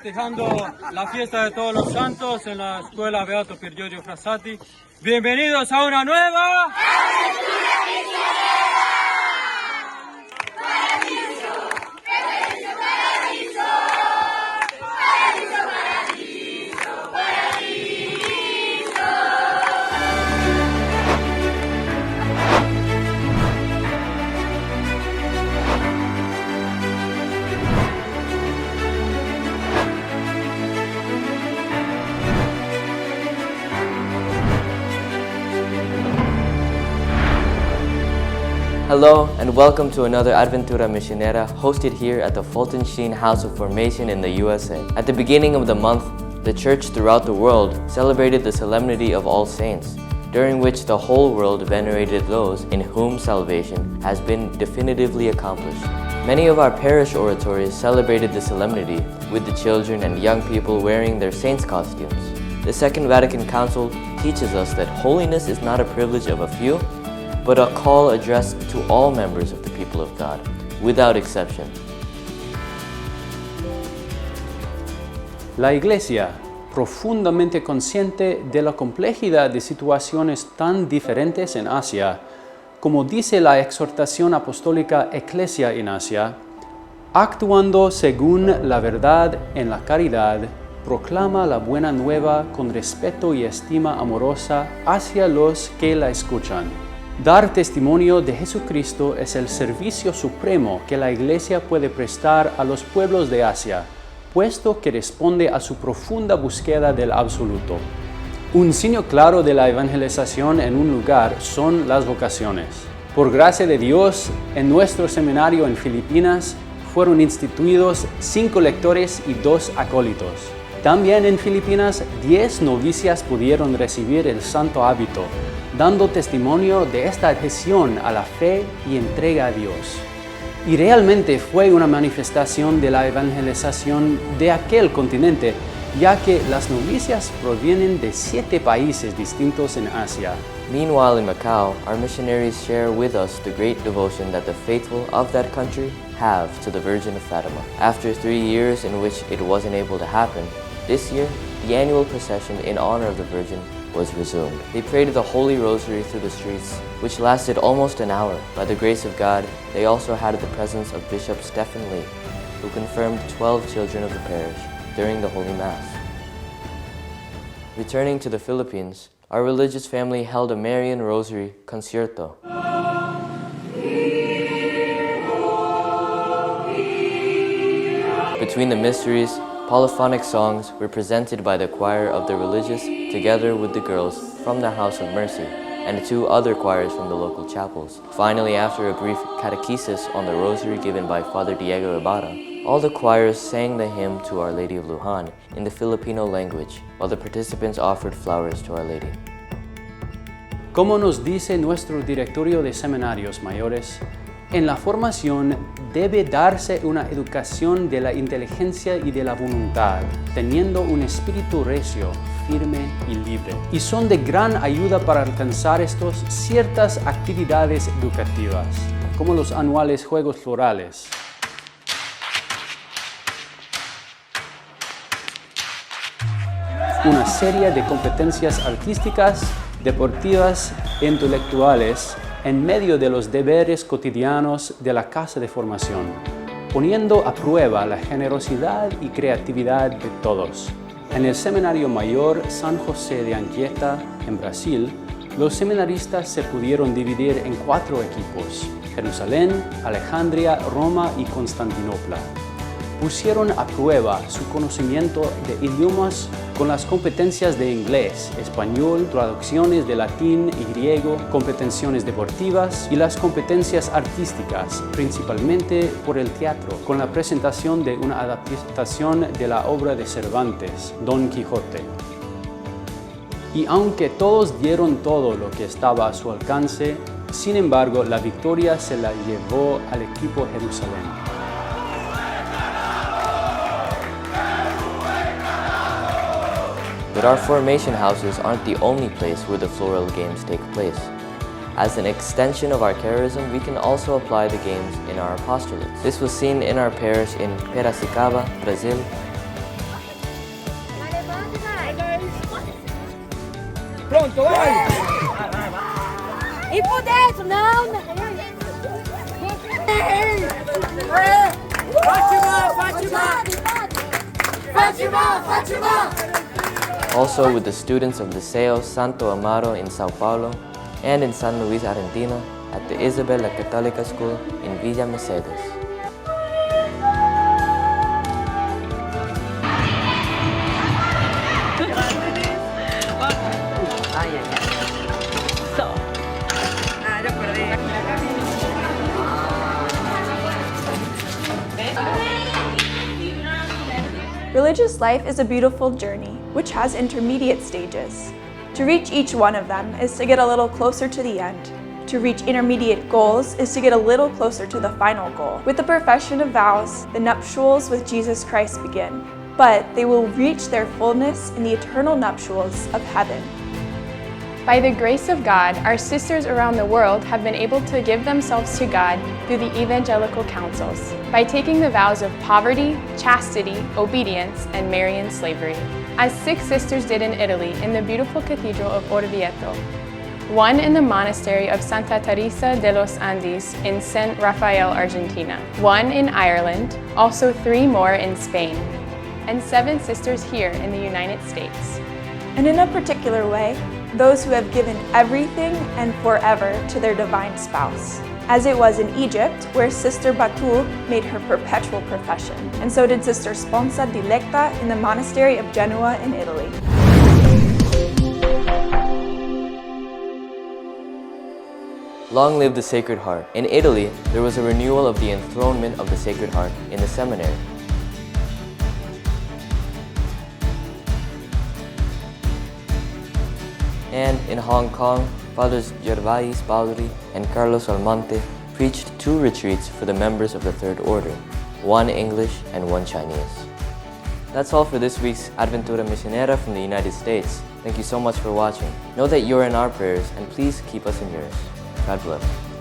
festejando la fiesta de todos los santos en la escuela Beato Pier Giorgio Frassati. Bienvenidos a una nueva aventura misionera. Paradiso, paradiso, paradiso, paradiso, paradiso, paradiso. Hello and welcome to another Adventura Misionera hosted here at the Fulton Sheen House of Formation in the USA. At the beginning of the month, the church throughout the world celebrated the Solemnity of All Saints, during which the whole world venerated those in whom salvation has been definitively accomplished. Many of our parish oratories celebrated the solemnity with the children and young people wearing their saints' costumes. The Second Vatican Council teaches us that holiness is not a privilege of a few, but a call addressed to all members of the people of God, without exception. La Iglesia, profundamente consciente de la complejidad de situaciones tan diferentes en Asia, como dice la exhortación apostólica Ecclesia in Asia, actuando según la verdad en la caridad, proclama la buena nueva con respeto y estima amorosa hacia los que la escuchan. Dar testimonio de Jesucristo es el servicio supremo que la Iglesia puede prestar a los pueblos de Asia, puesto que responde a su profunda búsqueda del absoluto. Un signo claro de la evangelización en un lugar son las vocaciones. Por gracia de Dios, en nuestro seminario en Filipinas fueron instituidos 5 lectores y 2 acólitos. También en Filipinas, 10 novicias pudieron recibir el santo hábito, dando testimonio de esta adhesión a la fe y entrega a Dios. Y realmente fue una manifestación de la evangelización de aquel continente, ya que las novicias provienen de 7 países distintos en Asia. Meanwhile, in Macau, our missionaries share with us the great devotion that the faithful of that country have to the Virgin of Fatima. After 3 years in which it wasn't able to happen, this year, the annual procession in honor of the Virgin was resumed. They prayed the Holy Rosary through the streets, which lasted almost an hour. By the grace of God, they also had the presence of Bishop Stephen Lee, who confirmed 12 children of the parish during the Holy Mass. Returning to the Philippines, our religious family held a Marian Rosary concierto. Between the mysteries, polyphonic songs were presented by the choir of the religious together with the girls from the House of Mercy and 2 other choirs from the local chapels. Finally, after a brief catechesis on the rosary given by Father Diego Ibarra, all the choirs sang the hymn to Our Lady of Lujan in the Filipino language, while the participants offered flowers to Our Lady. Como nos dice nuestro directorio de seminarios mayores, en la formación debe darse una educación de la inteligencia y de la voluntad, teniendo un espíritu recio, firme y libre. Y son de gran ayuda para alcanzar estos ciertas actividades educativas, como los anuales Juegos Florales, una serie de competencias artísticas, deportivas e intelectuales en medio de los deberes cotidianos de la Casa de Formación, poniendo a prueba la generosidad y creatividad de todos. En el Seminario Mayor San José de Anchieta, en Brasil, los seminaristas se pudieron dividir en 4 equipos: Jerusalén, Alejandría, Roma y Constantinopla. Pusieron a prueba su conocimiento de idiomas con las competencias de inglés, español, traducciones de latín y griego, competencias deportivas y las competencias artísticas, principalmente por el teatro, con la presentación de una adaptación de la obra de Cervantes, Don Quijote. Y aunque todos dieron todo lo que estaba a su alcance, sin embargo, la victoria se la llevó al equipo Jerusalén. But our formation houses aren't the only place where the floral games take place. As an extension of our charism, we can also apply the games in our apostolates. This was seen in our parish in Piracicaba, Brazil, Santo, vai! E por dentro, não! Fátima, Fátima! Fátima, Fátima! Also with the students of Liceo Santo Amaro in Sao Paulo and in San Luis, Argentina at the Isabel La Católica School in Villa Mercedes. Religious life is a beautiful journey, which has intermediate stages. To reach each one of them is to get a little closer to the end. To reach intermediate goals is to get a little closer to the final goal. With the profession of vows, the nuptials with Jesus Christ begin, but they will reach their fullness in the eternal nuptials of heaven. By the grace of God, our sisters around the world have been able to give themselves to God through the evangelical councils, by taking the vows of poverty, chastity, obedience, and Marian slavery, as 6 sisters did in Italy in the beautiful Cathedral of Orvieto, 1 in the monastery of Santa Teresa de los Andes in San Rafael, Argentina, 1 in Ireland, also 3 more in Spain, and 7 sisters here in the United States. And in a particular way, those who have given everything and forever to their divine spouse, as it was in Egypt, where Sister Batul made her perpetual profession, and so did Sister Sponsa Dilecta in the monastery of Genoa in Italy. Long live the Sacred Heart. In Italy, there was a renewal of the enthronement of the Sacred Heart in the seminary. And in Hong Kong, Fathers Gervais Baudry and Carlos Almonte preached 2 retreats for the members of the Third Order, 1 English and 1 Chinese. That's all for this week's Adventura Misionera from the United States. Thank you so much for watching. Know that you're in our prayers and please keep us in yours. God bless.